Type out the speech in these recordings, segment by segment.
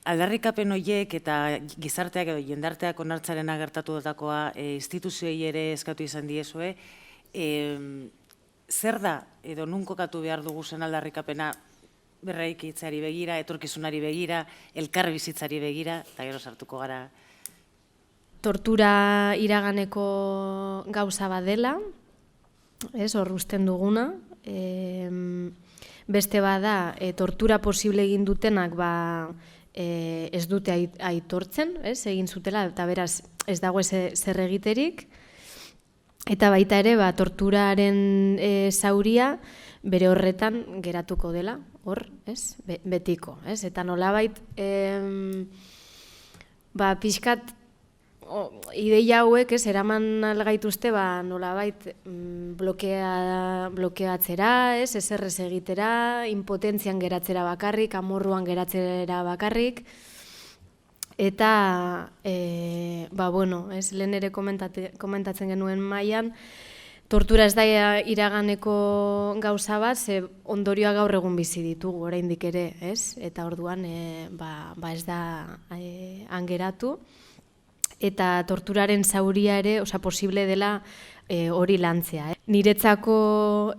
aldarrikapen horiek eta gizarteak edo jendarteak onartzaren agertatu dutakoa instituzioei ere eskatu izan diezue, zer da edo nun kokatu behar dugu zen aldarrikapena berraikitzeari begira, etorkizunari begira, elkar bizitzari begira, eta gero sartuko gara. Tortura iraganeko gauza badela, hor usten duguna. Beste bada, tortura posible egin dutenak ez dute aitortzen, egin zutela, eta beraz ez dago zer egiterik. Eta baita ere, torturaren zauria bere horretan geratuko dela, hor, betiko. Eta nolabait, pixkat, ideia hauek eraman algaituzte nolabait blokeatzera, ezer ez egitera, impotentzian geratzera bakarrik, amorruan geratzera bakarrik, eta, lehen ere komentatzen genuen mailan, tortura ez da iraganeko gauza bat, ze ondorioa gaur egun bizi ditugu, oraindik ere, eta orduan ez da angeratu. Eta torturaren zauria ere, posible dela hori lantzea. Niretzako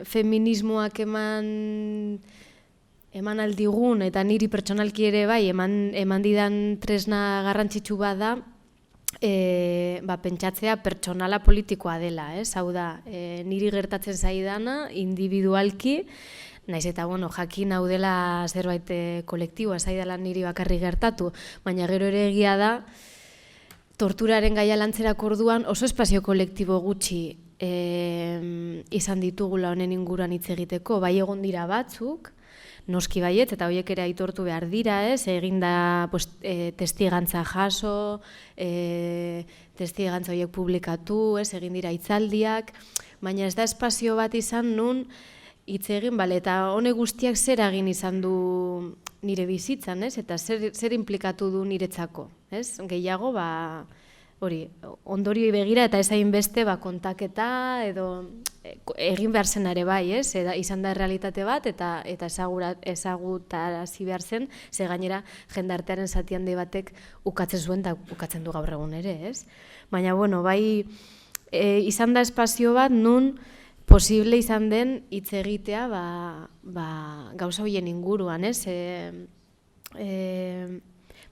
feminismoak eman aldigun, eta niri pertsonalki ere bai, eman didan tresna garrantzitsu bat da, pentsatzea pertsonala politikoa dela. Hau da, niri gertatzen zaidana, individualki, naiz eta jakin hau dela zerbait kolektiboa, zaidala niri bakarri gertatu, baina gero ere egia da, torturaren gaia lantzerako orduan oso espazio kolektibo gutxi izan ditugula honen inguruan hitz egiteko, bai egon dira batzuk, noski baiet, eta horiek ere aitortu behar dira, eginda testigantza jaso, testigantza horiek publikatu, egin dira hitzaldiak, baina ez da espazio bat izan nun hitz egin, eta honek guztiak zer egin izan du nire bizitzan, eta zer implikatu du niretzako. Gehiago, hori, ondorioi begira eta ez hainbeste kontaketa edo egin behar zen ere bai, izan da realitate bat eta ezagutarazi behar zen, ze gainera jendartearen zati handi batek ukatzen zuen eta ukatzen du gaur egun ere, baina, bai, izan da espazio bat nun posible izan den hitz egitea gauza horien inguruan,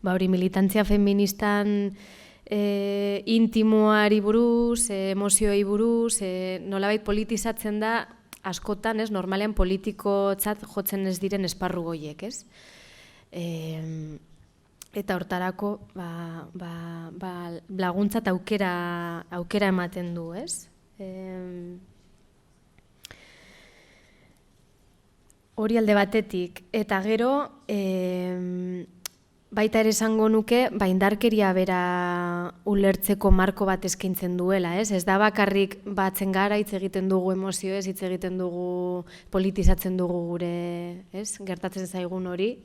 hori militantzia feministan intimoari buruz, emozioei buruz, nolabait politizatzen da askotan, normalean politikotzat jotzen ez diren esparru goiek, eta hortarako laguntzat aukera ematen du, hori alde batetik, eta gero baita ere esango nuke, indarkeria bera ulertzeko marko bat eskaintzen duela, ez da bakarrik batzen gara, hitz egiten dugu emozioez, hitz egiten dugu, politizatzen dugu gure, gertatzen zaigun hori,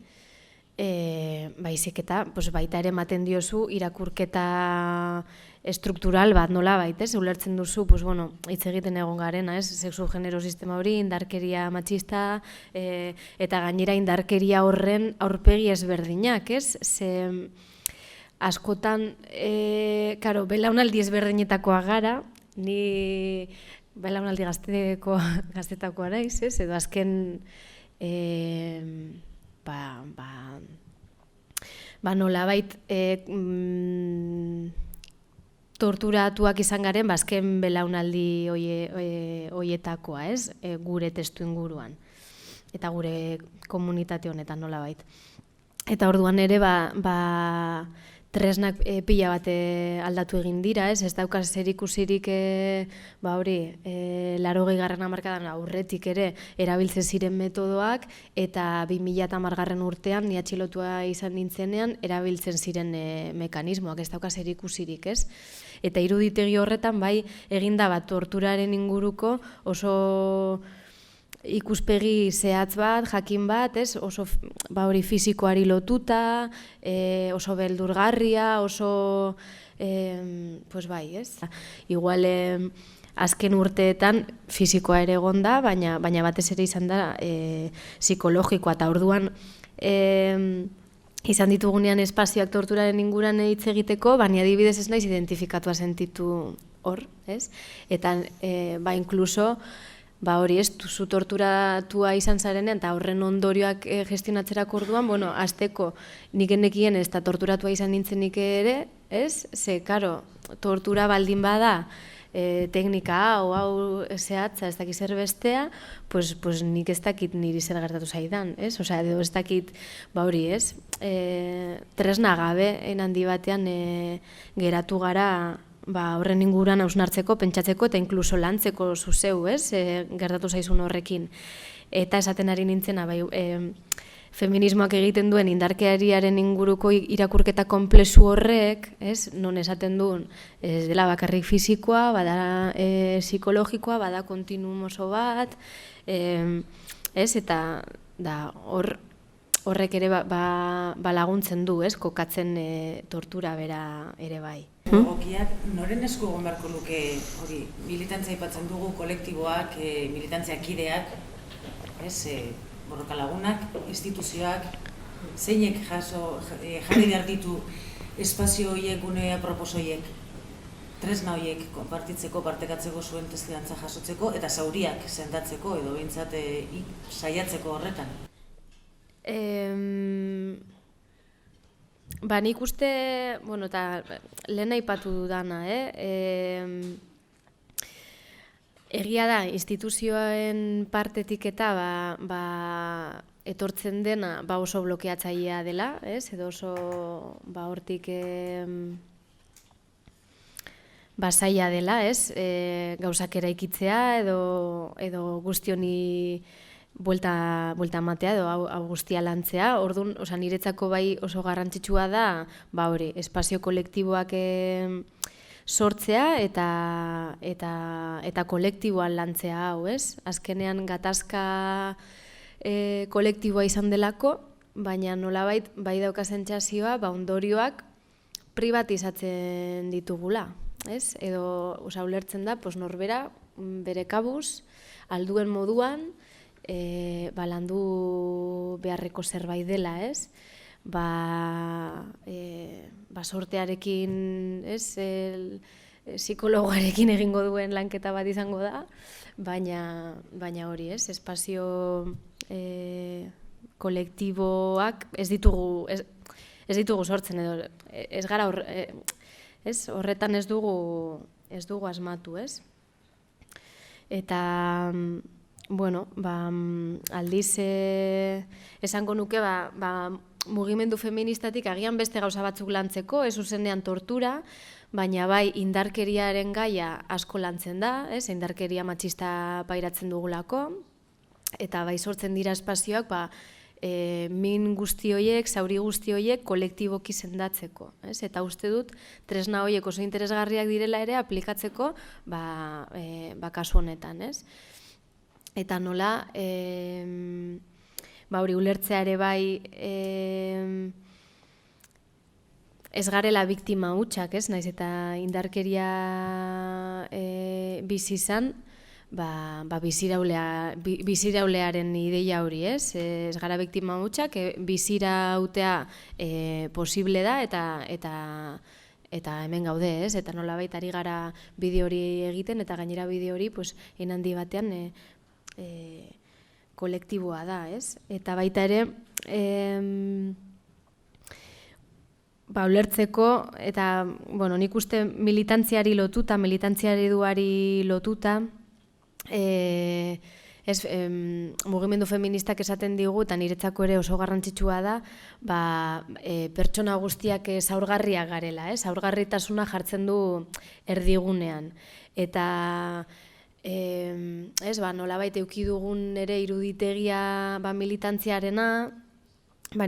baizik eta baita ere ematen diozu irakurketa estruktural bat nola baita, ulertzen duzu, hitz egiten egon garena, sexu genero sistema hori, indarkeria matxista, eta gainera indarkeria horren aurpegi ezberdinak, ze askotan, belaunaldi ezberdinetakoa gara, ni belaunaldi gaztetakoa naiz, edo azken nolabait torturatuak izan garen azken belaunaldi horietakoa, gure testu inguruan eta gure komunitate honetan nolabait. Eta orduan ere tresnak pila bat aldatu egin dira, ez daukaz zer ikusirik 80. hamarkadan aurretik ere erabiltzen ziren metodoak, eta 2010 urtean, ni atxilotua izan nintzenean, erabiltzen ziren mekanismoak, ez daukaz zer ikusirik, ez? Eta iruditegi horretan, eginda torturaren inguruko oso ikuspegi zehatz bat, jakin bat, oso hori fisikoari lotuta, oso beldurgarria, oso, igual azken urteetan fisikoa ere egonda, baina batez ere izan da psikologikoa, eta orduan izan ditugunean espazioak torturaren inguran hitz egiteko, baina adibidez ez naiz identifikatua sentitu hor, ez? Eta inkluso, hori ez, zu torturatua izan zarenean, eta horren ondorioak gestionatzerako orduan, azteko nik genekien ez da torturatua izan nintzenik ere, ez? Ze, karo, tortura baldin bada, teknika hau zehatza ez dakit zer bestea, pues nik ez dakit niri zer gertatu zaidan, ez? Osea, edo ez dakit, hori ez, tresna gabe handi batean geratu gara horren inguruan hausnartzeko, pentsatzeko eta inkluso lantzeko zuzeu, ez? Gertatu zaizun horrekin. Eta esaten ari nintzena, feminismoak egiten duen indarkeriaren inguruko irakurketa konplexu horrek, ez, non esaten duen, ez dela bakarrik fisikoa, bada psikologikoa, bada kontinuum oso bat, ez, eta horrek ere laguntzen du, ez, kokatzen tortura bera ere bai. Okiak, noren esku egon beharko luke, hori, militantzia aipatzen dugu, kolektiboak, militantzia kideak, ez, borroka lagunak, instituzioak, zeinek jarri behar ditu espazio horiek, gune aproposo horiek, tresna horiek konpartitzeko, partekatzeko zuen testigantza jasotzeko, eta zauriak sendatzeko edo behintzat saiatzeko horretan. Nik uste, eta lehen aipatu dudana, egia da, instituzioen partetik eta etortzen dena oso blokeatzailea dela, edo oso hortik zaila dela, gauzak eraikitzea edo guztioni buelta ematea edo hau guztia lantzea. Orduan, niretzako bai oso garrantzitsua da, hori, espazio kolektiboak sortzea eta kolektiboan lantzea hau, ez? Azkenean gatazka kolektiboa izan delako, baina nolabait bai dauka sentsazioa ondorioak pribatizatzen ditugula, ez? Edo ulertzen da, norbera bere kabuz, alduen moduan, landu beharreko zerbait dela, ez? Sortearekin, psikologoarekin egingo duen lanketa bat izango da, baina hori, espazio kolektiboak ez ditugu sortzen edo ez gara horretan ez dugu asmatu, ez? Eta aldiz esango nuke mugimendu feministatik agian beste gauza batzuk lantzeko, ez zuzenean tortura, baina bai indarkeriaren gaia asko lantzen da, indarkeria matxista pairatzen dugulako, eta bai sortzen dira espazioak min guzti horiek, zauri guzti horiek kolektiboki sendatzeko. Eta uste dut, tresna horiek oso interesgarriak direla ere aplikatzeko kasu honetan. Eta nola, hori ulertzea ere bai ez garela biktima hutsak, naiz eta indarkeria bizi izan, biziraulearen ideia hori, ez gara biktima hutsak, bizirautea posible da eta hemen gaude, eta nolabait ari gara bideo hori egiten, eta gainera bideo hori handi batean kolektiboa da, ez? Eta baita ere, ulertzeko, eta, nik uste militantziari lotuta, militantziari duari lotuta, mugimendu feministak esaten digu, eta niretzako ere oso garrantzitsua da, pertsona guztiak zaurgarriak garela, zaurgarritasuna jartzen du erdigunean. Eta nolabait eduki dugun ere iruditegia militantziarena,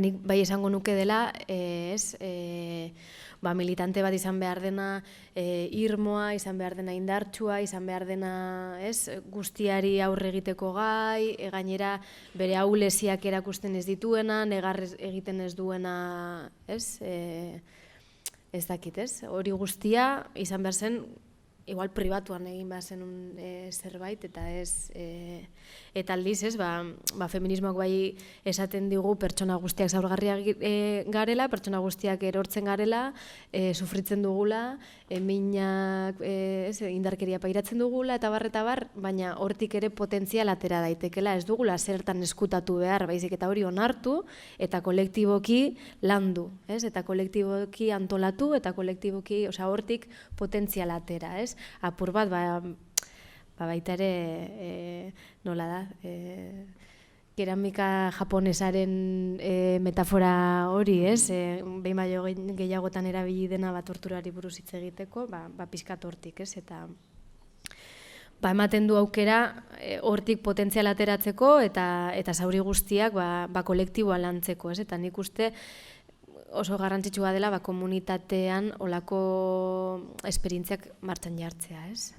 nik bai esango nuke dela, militante bat izan behar dena irmoa, izan behar dena indartsua, izan behar dena guztiari aurre egiteko gai, gainera bere ahuleziak erakusten ez dituena, negar egiten ez duena, ez dakit, hori guztia izan behar zen igual pribatuan egin behar zenun zerbait, eta ez, eta aldiz, ez, feminismoak bai esaten digu pertsona guztiak zaurgarriak garela, pertsona guztiak erortzen garela, sufritzen dugula, minak, indarkeria pairatzen dugula, eta bar, baina hortik ere potentzial atera daitekela, ez dugula zertan eskutatu behar, baizik eta hori onartu, eta kolektiboki landu, ez, eta kolektiboki antolatu, eta kolektiboki, hortik potentzial atera, ez, apur bat, baita ere, nola da, keramika japonesaren metafora hori, ez, behin baino gehiagotan erabili dena torturari buruz hitz egiteko, pixkat hortik, ez, eta ematen du aukera hortik potentzial ateratzeko eta zauri guztiak kolektiboa lantzeko, ez, eta nik uste oso garrantzitsua dela komunitatean olako esperientziak martxan jartzea, ez?